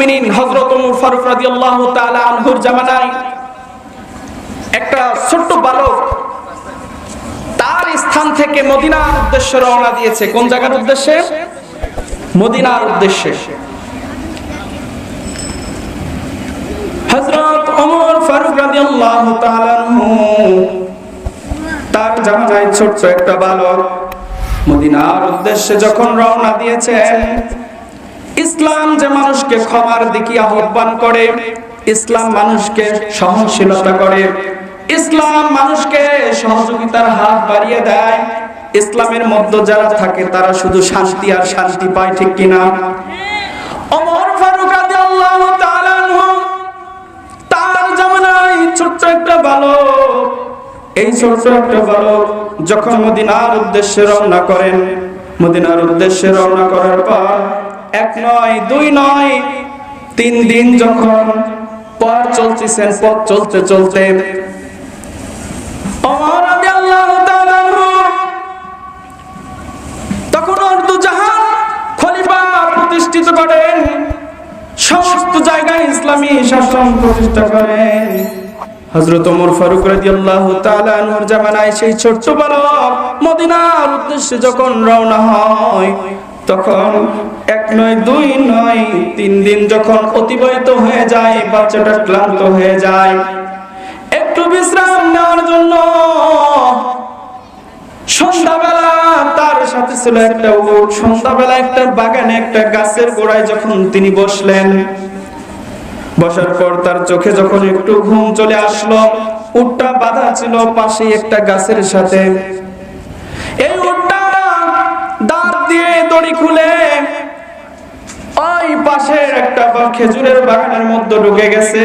মুমিনিন হযরত ওমর ফারুক রাদিয়াল্লাহু তাআলা আনহুর জামানায় একটা ছোট্ট বালক তার স্থান থেকে মদিনার উদ্দেশ্যে রওনা দিয়েছে। কোন জায়গার উদ্দেশ্যে? মদিনার উদ্দেশ্যে। হযরত ওমর ফারুক রাদিয়াল্লাহু তাআলা আনহু তার জামানায় ছোট্ট একটা বালক মদিনার উদ্দেশ্যে যখন রওনা দিয়েছেন, ইসলাম যে মানুষকে ক্ষমার দিকে আহ্বান করে, ইসলাম মানুষকে সহনশীলতা করে, ইসলাম মানুষকে সহযোগিতার হাত বাড়িয়ে দেয়, ইসলামের মধ্যে যারা থাকে তারা শুধু শান্তি আর শান্তি পায়, ঠিক কিনা? ওমর ফারুক রাদিয়াল্লাহু তাআলা আনহু তার জামানায় ছোট্ট একটা বালক, এই ছোট্ট একটা বালক যখন মদিনার উদ্দেশ্যে রওনা করেন, মদিনার উদ্দেশ্যে রওনা করার পর 1 নয় 2 নয় 3 দিন যখন পথ চলতেছেন, পথ চলতে চলতে ওমর রাদিয়াল্লাহু তাআলা আনহু তখন অর্ধ জাহান খলিফা প্রতিষ্ঠিত করেন, সমস্ত জায়গায় ইসলামী শাসন প্রতিষ্ঠা করেন। হযরত ওমর ফারুক রাদিয়াল্লাহু তাআলা আনহুর জামানায় সেই ছোট্ট বালক মদিনার উদ্দেশ্যে যখন রওনা হয়, তখন 1 নয় 2 নয় 3 দিন যখন অতিবাহিত হয়ে যায়, বাচ্চাটা ক্লান্ত হয়ে যায়, একটু বিশ্রাম নেওয়ার জন্য সন্ধ্যাবেলা তার সাথে ছিল একটা উট। সন্ধ্যাবেলা একটা বাগানে একটা গাছের গোড়ায় যখন তিনি বসলেন, বসার পর তার চোখে যখন একটু ঘুম চলে আসলো, উটটা বাঁধা ছিল পাশে একটা গাছের সাথে। এই উটটা দাঁত দিয়ে দড়ি খুলে ওই পাশের একটা খেজুরের বাগানের মধ্যে ঢুকে গেছে।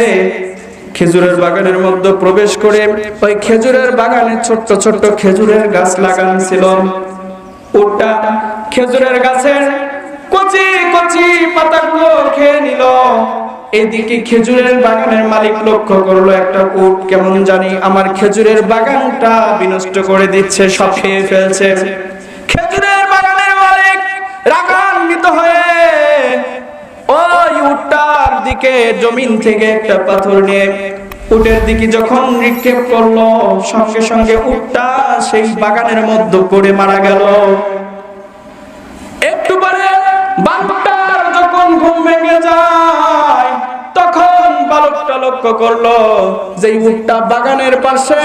খেজুরের বাগানের মধ্যে প্রবেশ করে ওই খেজুরের বাগানে ছোট্ট ছোট্ট খেজুরের গাছ লাগানো ছিল। উটটা খেজুরের গাছের কচি কচি পাতাগুলো খেয়ে নিল। এদিকে খেজুরের বাগানের মালিক লক্ষ্য করলো একটা উট কেমন জানি আমার খেজুরের বাগানটা বিনষ্ট করে দিচ্ছে, সব খেয়ে ফেলছে। খেজুরের বাগানের মালিক রাগান্বিত হয়ে ওই উটটার দিকে জমিন থেকে একটা পাথর নিয়ে উটের দিকে যখন নিক্ষেপ করলো, সঙ্গে সঙ্গে উটটা সেই বাগানের মধ্যে পড়ে মারা গেল। একটু পরে বালকটার যখন ঘুম ভেঙে যায়, তখন বালকটা লক্ষ্য করলো যে উটটা বাগানের পাশে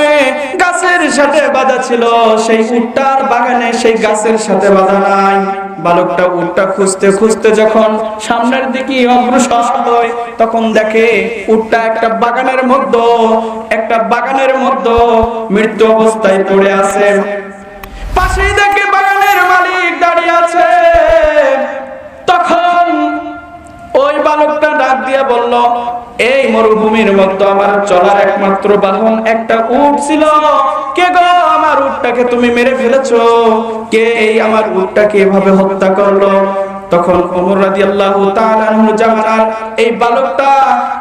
গাছের সাথে বাঁধা ছিল, সেই উটটার বাগানে সেই গাছের সাথে বাঁধা নাই। বালকটা উটটা খুঁজতে খুঁজতে যখন সামনের দিকে অগ্রসর হয়, তখন দেখে উটটা একটা বাগানের মধ্যে মৃত্যু অবস্থায় পড়ে আছে। পাশেই দেখে বাগানের মালিক দাঁড়িয়ে আছে। তখন ওই বালকটা ডাক দিয়ে বলল, এই মরুভূমির মধ্যে আমার চলার একমাত্র বাহন একটা উট ছিল, কে গো আমার উটটাকে তুমি মেরে ফেলেছো? কে এই আমার উটটাকে এভাবে হত্যা করলো? তখন ওমর রাদিয়াল্লাহু তাআলা আনহু জামানার এই বালকটা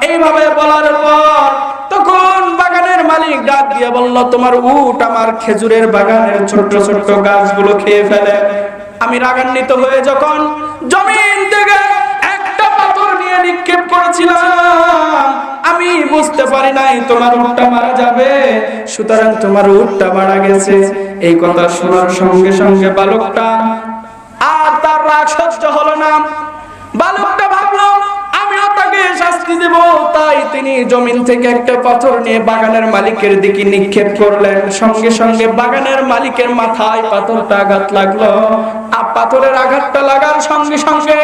এইভাবে বলার পর তখন বাগানের মালিক ডাক দিয়ে বলল, তোমার উট আমার খেজুরের বাগানের ছোট্ট ছোট্ট গাছগুলো খেয়ে ফেলে। আমি রাগান্বিত হয়ে যখন জমিন থেকে একটা পাথর নিয়ে নিক্ষেপ করেছিলাম, আমি বুঝতে পারি নাই তোমার উটটা মারা যাবে, সুতরাং তোমার উটটা মারা গেছে। এই কথা শোনার সঙ্গে সঙ্গে বালকটা আর তার রাগ সহ্য হলো না। বালকটা ভাবলো আমিও তাকে শাস্তি দেব, তাই তিনি জমিন থেকে একটা পাথর নিয়ে বাগানের মালিকের দিকে নিক্ষেপ করলেন। সঙ্গে সঙ্গে বাগানের মালিকের মাথায় পাথরটা আঘাত লাগলো। আর পাথরের আঘাতটা লাগার সঙ্গে সঙ্গে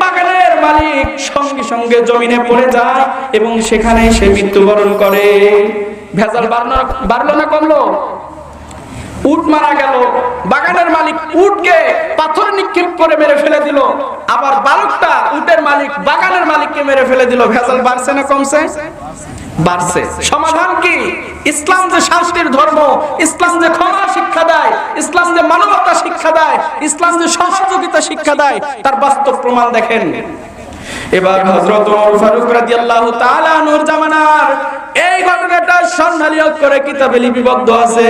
বাগানের মালিক সঙ্গে সঙ্গে জমিনে পড়ে যায় এবং সেখানে সে মৃত্যুবরণ করে। ভেজাল বাড়লো না কমলো? উট মারা গেল, বাগানের মালিক উটকে পাথর নিক্ষেপ করে মেরে ফেলে দিল, আবার বালকটা উটের মালিক বাগানের মালিককে মেরে ফেলে দিল। ভেজাল বাড়ছে না কমছে? বাড়ছে। সমাধান কি? ইসলাম যে শান্তির ধর্ম, ইসলাম যে ক্ষমা শিক্ষা দেয়, ইসলাম যে মানবতা শিক্ষা দেয়, ইসলাম যে সহযোগিতা শিক্ষা দেয়, তার বাস্তব প্রমাণ দেখেন। এবার হযরত ওমর ফারুক রাদিয়াল্লাহু তাআলা আনহুর জামানার এই ঘটনাটা স্বর্ণালী অক্ষরে কিতাবে লিপিবদ্ধ আছে।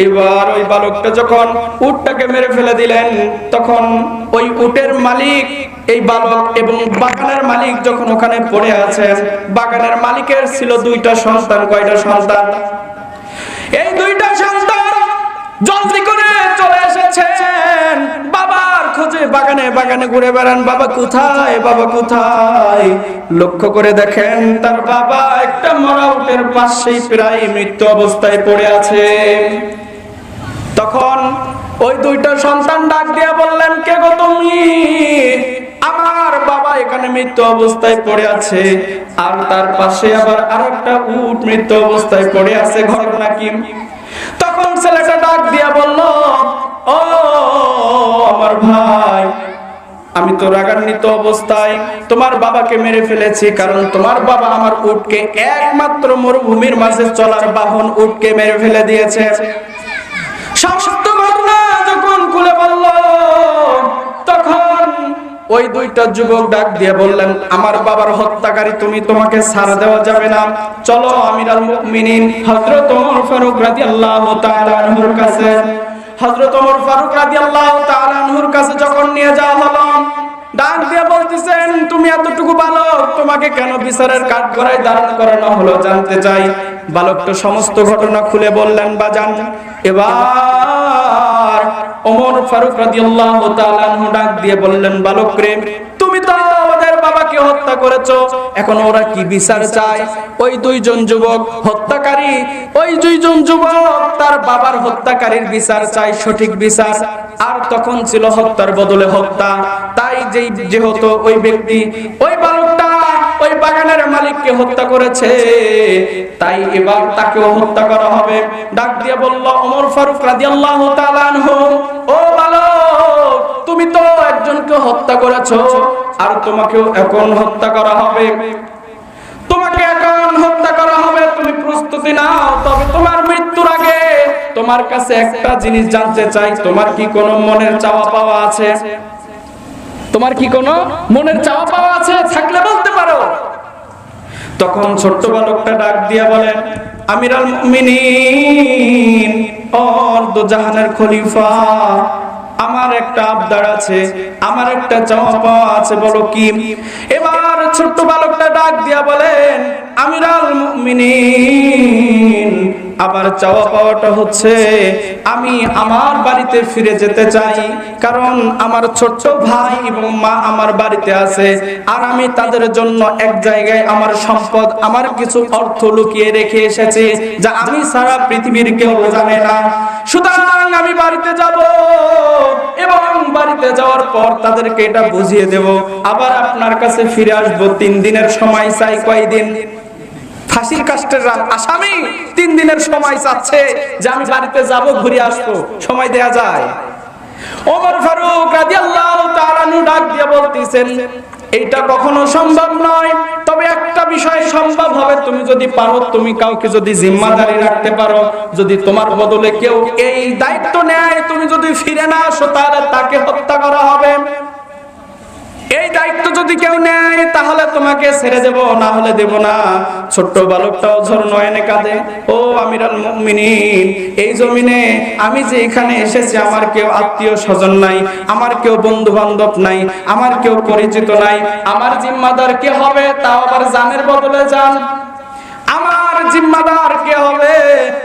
এবার ওই বালকটা যখন উটটাকে মেরে ফেলে দিলেন, তখন ওই উটের মালিক, এই বালক এবং বাগানের মালিক যখন ওখানে পড়ে আছেন, বাগানের মালিকের ছিল দুইটা সন্তান। কয়টা সন্তান? এই দুইটা সন্তান জলদি করে চলে এসেছেন বাবার খোঁজে, বাগানে বাগানে ঘুরে বেড়ান, বাবা কোথায়, বাবা কোথায়। লক্ষ্য করে দেখেন তার বাবা একটা মরা উটের পাশেই প্রায় মৃত্যু অবস্থায় পড়ে আছে। তখন ওই দুইটা সন্তান ডাক দিয়ে বললেন, কে গো তুমি? আমার বাবা এখানে মৃত্যু অবস্থায় পড়ে আছে, আর তার পাশে আবার আরেকটা উট মৃত্যু অবস্থায় পড়ে আছে, ঘটনা কি? তখন ছেলেটা ডাক দিয়া বলল, ও আমার ভাই, আমি তো রাগান্বিত অবস্থায় তোমার বাবাকে মেরে ফেলেছি, কারণ তোমার বাবা আমার উটকে, একমাত্র মরুভূমির মাঝে চলার বাহন উটকে মেরে ফেলে দিয়েছে। সমস্ত ঘটনা যখন খুলে বলল, তখন ওই দুইটা যুবক ডাক দিয়ে বললেন, আমার বাবার হত্যাকারী তুমি, তোমাকে ছাড় দেওয়া যাবে না, চলো আমিরুল মুমিনিন হযরত ওমর ফারুক রাদিয়াল্লাহু তাআলা আনহুর কাছে। হযরত ওমর ফারুক রাদিয়াল্লাহু তাআলা আনহুর কাছে যখন নিয়ে যাওয়া হলো, ডাক দিয়ে বলতেছেন, তুমি এতটুকু বালক, তোমাকে কেন বিচারের কাঠগড়ায় দাঁড় করানো হলো জানতে চাই। বালকটা সমস্ত ঘটনা খুলে বললেন বাজান। এবার ওমর ফারুক রাদিয়াল্লাহু তাআলা আনহু ডাক দিয়ে বললেন, বালক রে, তুমি তো আমাদের বাবাকে হত্যা করেছো, এখন ওরা কি বিচার চায়? ওই দুইজন যুবক হত্যাকারী, ওই দুইজন যুবক তার বাবার হত্যাকারীর বিচার চায়, সঠিক বিচার। আর তখন ছিল হত্যার বদলে হত্যা। তাই যেহেতু ওই ব্যক্তি, ওই বালকটা ওই বাগানের মালিককে হত্যা করেছে, তাই এবার তাকেও হত্যা করা হবে। ডাক দিয়ে বলল ওমর ফারুক রাদিয়াল্লাহু তাআলা আনহু, ও বালক, তুমি তো একজনকে হত্যা করেছো, আর তোমাকেও এখন হত্যা করা হবে, তোমাকে এখন হত্যা করা হবে। তুমি প্রস্তুতি নাও, তবে তোমার মৃত্যুর আগে তোমার কাছে একটা জিনিস জানতে চাই, তোমার কি কোনো মনের চাওয়া পাওয়া আছে? তোমার কি কোনো মনের চাওয়া পাওয়া আছে? থাকলে বলতে পারো। তখন ছোট্ট বালকটা ডাক দিয়া বলেন, আমিরুল মুমিনিন, অর্ধ জাহানের খলিফা, আমার একটা আবদার আছে, আমার একটা চাওয়া পাওয়া আছে, বলো কি? এবার ছোট্ট বালকটা ডাক দিয়া বলেন, আমিরুল মুমিনিন, আবার চাওয়া পাওয়াটা হচ্ছে আমি আমার বাড়িতে ফিরে যেতে চাই, কারণ আমার ছোট্ট ভাই এবং মা আমার বাড়িতে আছে, আর আমি তাদের জন্য এক জায়গায় আমার সম্পদ, আমার কিছু অর্থ লুকিয়ে রেখে এসেছি, যা আমি সারা পৃথিবীর কেউ জানে না। সুতরাং আমি বাড়িতে যাব এবং বাড়িতে যাওয়ার পর তাদেরকে এটা বুঝিয়ে দেব, আবার আপনার কাছে ফিরে আসবো। 3 দিনের সময় চাই। কয়দিন? ফাঁসির কাস্টের আসামি 3 দিনের সময় চাচ্ছে যে আমি বাড়িতে যাব, ঘুরে আসবো, সময় দেয়া যায়? ওমর ফারুক রাদিয়াল্লাহু তাআলা আনহু ডাক দিয়ে বলতেছেন, এইটা কখনো সম্ভব নয়, তবে একটা বিষয় সম্ভব হবে, তুমি যদি পারো, তুমি কাউকে যদি জিম্মাদারি রাখতে পারো, যদি তোমার বদলে কেউ এই দায়িত্ব নেয়, তুমি যদি ফিরে না আসো, তাহলে তাকে হত্যা করা হবে। এই দায়িত্ব যদি কেউ নেয় তাহলে তোমাকে ছেড়ে দেব, না হলে দেব না। ছোট্ট বালকটাও ঝর নয়নে কাঁদে, ও আমিরুল মুমিনিন, এই জমিনে আমি যে এখানে এসেছি, আমার কেউ আত্মীয় স্বজন নাই, আমার কেউ বন্ধু বান্ধব নাই, আমার কেউ পরিচিত নাই, আমার জিম্মাদার কে হবে? তাও আবার জানের বদলে জান। আমার জিম্মাদার কে হবে?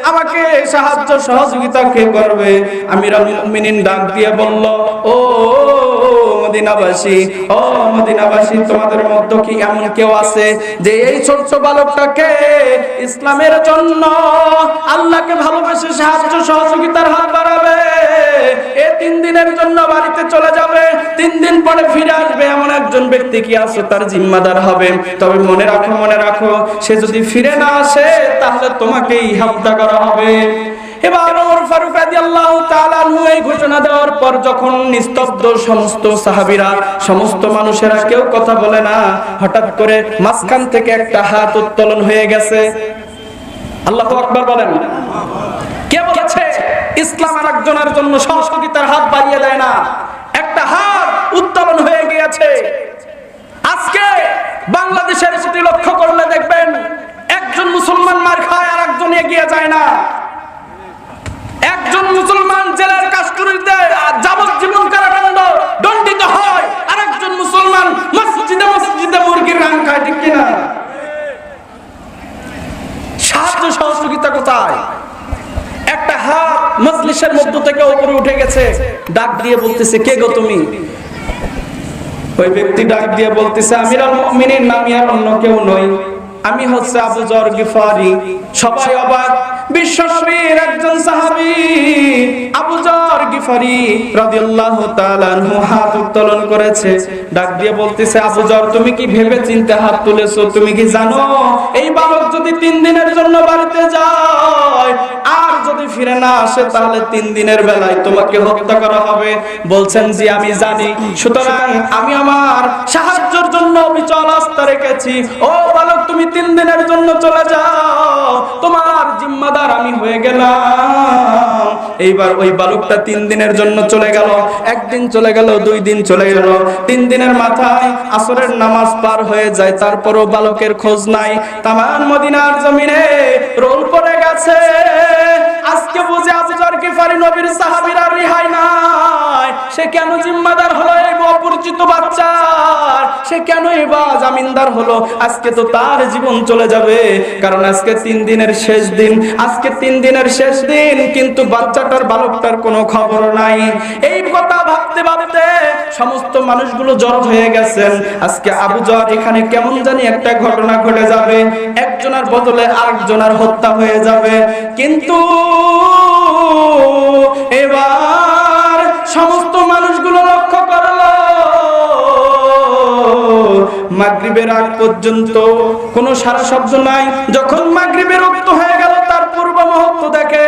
আমাকে সাহায্য সহযোগিতা কে করবে? আমিরুল মুমিনিন ডাক দিয়ে বলল, ও মদিনাবাসী, ও মদিনাবাসী, তোমাদের মধ্যে কি এমন কেউ আছে যে এই ছোট্ট বালকটাকে ইসলামের জন্য, আল্লাহকে ভালোবেসে সাহায্য সহযোগিতার হাত বাড়াবে? এই 3 দিনের জন্য বাড়িতে চলে যাবে, 3 দিন পরে ফিরে আসবে, এমন একজন ব্যক্তি কি আছে? তার জিম্মাদার হবে। তবে মনে রাখো, মনে রাখো, সে যদি ফিরে না আসে তাহলে তোমাকেই হত্যা করা হবে। এবার ওমর ফারুক রাদিয়াল্লাহু তাআলা আনহু এই ঘোষণা দেওয়ার পর যখন নিস্তব্ধ সমস্ত সাহাবীরা, সমস্ত মানুষেরা কেউ কথা বলে না, হঠাৎ করে মাঝখান থেকে একটা হাত উত্তোলন হয়ে গেছে। আল্লাহু আকবার বলেন। কে বলেছে ইসলাম আর একজনের জন্য সহযোগিতার হাত বাড়িয়ে দেয় না? একটা হাত উত্তোলন হয়ে গিয়েছে। আজকে বাংলাদেশের প্রতি লক্ষ্য করলে দেখবেন একজন মুসলমান মার খায় আর একজন এগিয়ে যায় না। একজন মুসলমান জেলার কাস্টডিতে যাবজ্জীবন কারাদণ্ড দণ্ডিত হয়, আর একজন মুসলমান মসজিদে মসজিদে মুরগির রান খায়, ঠিক কিনা? সাহায্য সহযোগিতা কোথায়? একটা হাত মজলিসের মধ্য থেকে উপরে উঠে গেছে, ডাক দিয়ে বলতেছে, কে গো তুমি? ওই ব্যক্তি ডাক দিয়ে বলতেছে, আমিরুল মুমিনিন, আমি আর অন্য কেউ নই, আমি হচ্ছে আবু যর গিফারি। সবাই অবাক। বিশ্বনবীর একজন সাহাবী আবু যর গিফারি রাদিয়াল্লাহু তাআলা আনহু হাত উত্তোলন করেছে, ডাক দিয়ে বলতেছে, আবু যর, তুমি কি ভেবে চিন্তে হাত তুলেছো? তুমি কি জানো এই বালক যদি 3 দিনের জন্য বাড়িতে যায় আর যদি ফিরে না আসে তাহলে 3 দিনের বেলায় তোমাকে হত্যা করা হবে? বলছেন, জি আমি জানি, সুতরাং আমি আমার সাহায্যের জন্য বিচল আস্থা রেখেছি। ও বালক, তুমি 3 দিনের জন্য চলে যাও, তোমার জিম্মাদার আমি হয়ে গেলাম। এইবার ওই বালকটা 3 দিনের জন্য চলে গেল। 1 দিন চলে গেল, 2 দিন চলে গেল, 3 দিনের মাথায় আসরের নামাজ পার হয়ে যায়, তারপরও বালকের খোঁজ নাই। তামাম মদিনার জমিনে রোল পড়ে গেছে। আজকে বুঝে আবু যর গিফারি নবীর সাহাবীরা রিহাই নাই। সে কেন জিম্মাদার হলো এই অপরিচিত বাচ্চার? সে কেন বা জামিনদার হলো? আজকে তো তার জীবন চলে যাবে, কারণ আজকে 3 দিনের শেষ দিন। আজকে 3 দিনের শেষ দিন, কিন্তু বাচ্চাটার বালকটার কোনো খবর নাই। এই কথা ভাবতে ভাবতে সমস্ত মানুষগুলো জড়ো হয়ে গেছেন। আজকে আবু যর এখানে কেমন জানি একটা ঘটনা ঘটে যাবে, একজনের বদলে আরেকজনের হত্যা হয়ে যাবে। কিন্তু এবার সমস্ত মানুষগুলো লক্ষ্য করলো, মাগরিবের আগ পর্যন্ত কোনো সারা শব্দ নাই। যখন মাগরিবের রক্ত হয়ে গেল, তার পূর্ব মুহূর্ত দেখে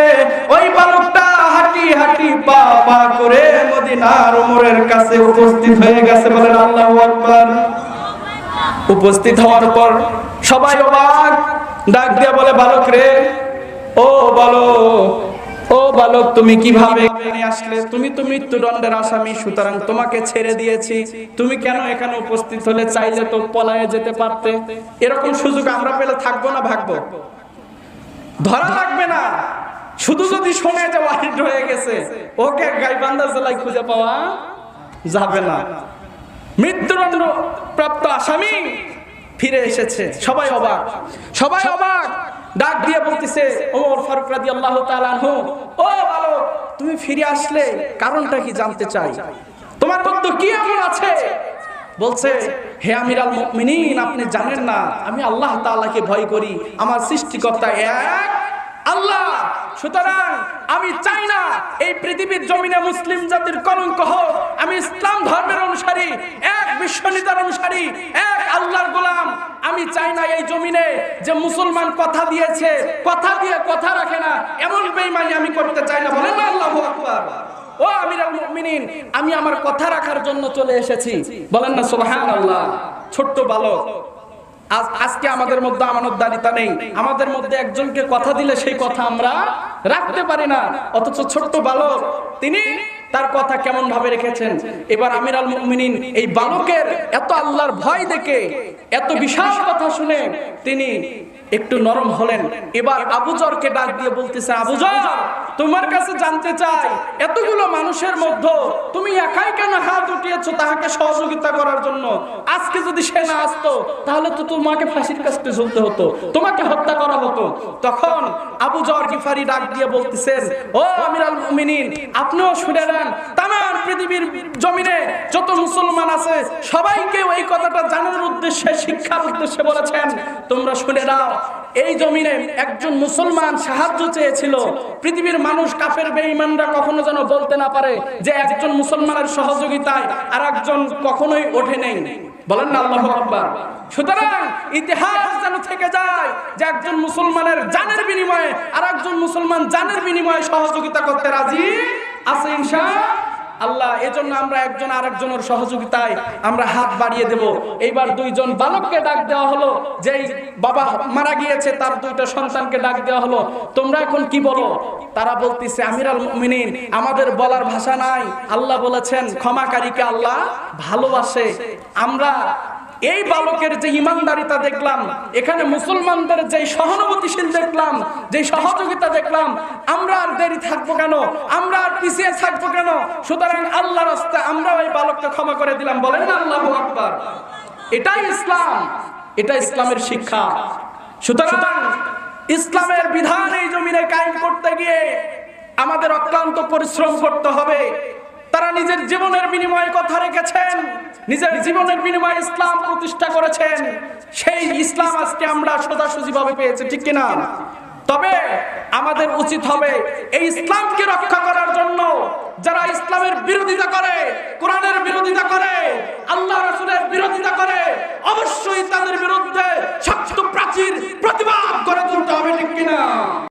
ওই বালকটা হাঁটি হাঁটি পা পা করে মদিনার ওমরের কাছে উপস্থিত হয়ে গেছে। বলেন আল্লাহু আকবার। উপস্থিত হওয়ার পর সবাই অবাক। ডাক দিয়ে বলে, বালক রে, ও বালক, ও বালক, তুমি কিভাবে এখানে আসলে? তুমি তো মৃত্যুদণ্ডের আসামি, সুতরাং তোমাকে ছেড়ে দিয়েছি। তুমি কেন এখানে উপস্থিত হলে? চাইলে তো পলায়ে যেতে পারতে। এরকম সুযোগ আমরা পেলে থাকবো না ভাগবো? ধরা লাগবে না, শুধু যদি শোনে যে ওয়ারেন্ট হয়ে গেছে, ওকে গাইবান্ধা জেলায় খুঁজে পাওয়া যাবে না। মৃত্যুদণ্ড প্রাপ্ত আসামি ফিরে এসেছে। সবাই অবাক, সবাই অবাক। ডাক দিয়ে বলতেছে ওমর ফারুক রাদিয়াল্লাহু তাআলা আনহু, ও বালক, তুমি ফিরে আসলে কারণটা কি জানতে চাই, তোমার মধ্যে কি এমন আছে? বলছে, হে আমিরুল মুমিনিন, আপনি জানেন না আমি আল্লাহ তাআলাকে ভয় করি, আমার সৃষ্টিকর্তা এক আল্লাহ। সুতরাং আমি চাই না এই পৃথিবীর জমিনে মুসলিম জাতির কলঙ্ক হোক। আমি ইসলাম ধর্মের অনুসারী, এক বিশ্বনীতার অনুসারী, এক আল্লাহর গোলাম। আমি চাই না এই জমিনে যে মুসলমান কথা দিয়েছে, কথা দিয়ে কথা রাখে না, এমন বেঈমানি আমি করতে চাই না। বলেন আল্লাহু আকবার। ও আমিরুল মুমিনিন, আমি আমার কথা রাখার জন্য চলে এসেছি। বলেন না সুবহানাল্লাহ। ছোট্ট বালক, আজকে আমাদের মধ্যে আমানতদারিতা নেই। আমাদের মধ্যে একজনকে কথা দিলে সেই কথা আমরা রাখতে পারি না, অথচ ছোট্ট বালক তিনি তার কথা কেমন ভাবে রেখেছেন। এবার আমিরুল মুমিনিন এই বালকের এত আল্লাহর ভয় দেখে, এত বিশাল কথা শুনে তিনি একটু নরম হলেন। এবার আবু যরকে ডাক দিয়ে বলতেছে, আবু যর, তোমার কাছে জানতে চাই, এতগুলো মানুষের মধ্যে তুমি একাই কেন হাত উঠিয়েছো তাহাকে সহযোগিতা করার জন্য? আজকে যদি সে না আসতো তাহলে তো তোমাকে ফাঁসির কাস্টে ঝুলতে হতো, তোমাকে হত্যা করা হতো। তখন আবু যর গিফারি ডাক দিয়ে বলতেছেন, ও আমিরুল মুমিনিন, আপনিও শুনে নেন, তাম পৃথিবীর জমিনে যত মুসলমান আছে সবাইকে এই কথাটা জানার উদ্দেশ্যে, শিক্ষার উদ্দেশ্যে বলেছেন, তোমরা শুনে নাও, এই জমিনে একজন মুসলমান সাহায্য চেয়েছিল। পৃথিবীর মানুষ কাফের বেঈমানরা কখনো যেন বলতে না পারে যে একজন মুসলমানের সহযোগিতায় আর একজন কখনোই ওঠে নেই। বলেন না আল্লাহু আকবার। সুতরাং ইতিহাস যেন থেকে যায় যে একজন মুসলমানের জানের বিনিময়ে আর একজন মুসলমান জানের বিনিময়ে সহযোগিতা করতে রাজি আছে ইনশাআল্লাহ। এজন্য আমরা একজন আরেকজনের সহযোগিতায় আমরা হাত বাড়িয়ে দেব। এইবার দুইজন বালককে ডাক দেওয়া হলো, যেই বাবা মারা গিয়েছে তার দুইটা সন্তানকে ডাক দেওয়া হলো, তোমরা এখন কি বলো? তারা বলতেছে, আমিরুল মুমিনিন, আমাদের বলার ভাষা নাই। আল্লাহ বলেছেন ক্ষমাকারীকে আল্লাহ ভালোবাসে। আমরা এই বালকের যে ইমানদারিতা দেখলাম, এখানে মুসলমানদের যে সহানুভূতিশীল দেখলাম, যে সহযোগিতা দেখলাম, আমরা আর দেরি থাকবো কেন, আমরা আর পিছিয়ে থাকবো কেন? সুতরাং আল্লাহর রাস্তায় আমরা ওই বালককে ক্ষমা করে দিলাম। বলেন না আল্লাহু আকবার। এটাই ইসলাম, এটা ইসলামের শিক্ষা। সুতরাং ইসলামের বিধান এই জমিনে কায়েম করতে গিয়ে আমাদের অক্লান্ত পরিশ্রম করতে হবে। তারা নিজের জীবনের বিনিময়ে কথা রেখেছেন, নিজের জীবনের বিনিময়ে ইসলাম প্রতিষ্ঠা করেছেন। সেই ইসলাম আজকে আমরা সোজাসুজি ভাবে পেয়েছি, ঠিক কিনা? তবে আমাদের উচিত হবে এই ইসলামকে রক্ষা করার জন্য যারা ইসলামের বিরোধিতা করে, কোরআনের বিরোধিতা করে, আল্লাহ রাসূলের বিরোধিতা করে, অবশ্যই তাদের বিরুদ্ধে শক্ত প্রাচীর প্রতিবাদ করে তুলতে হবে, ঠিক কিনা?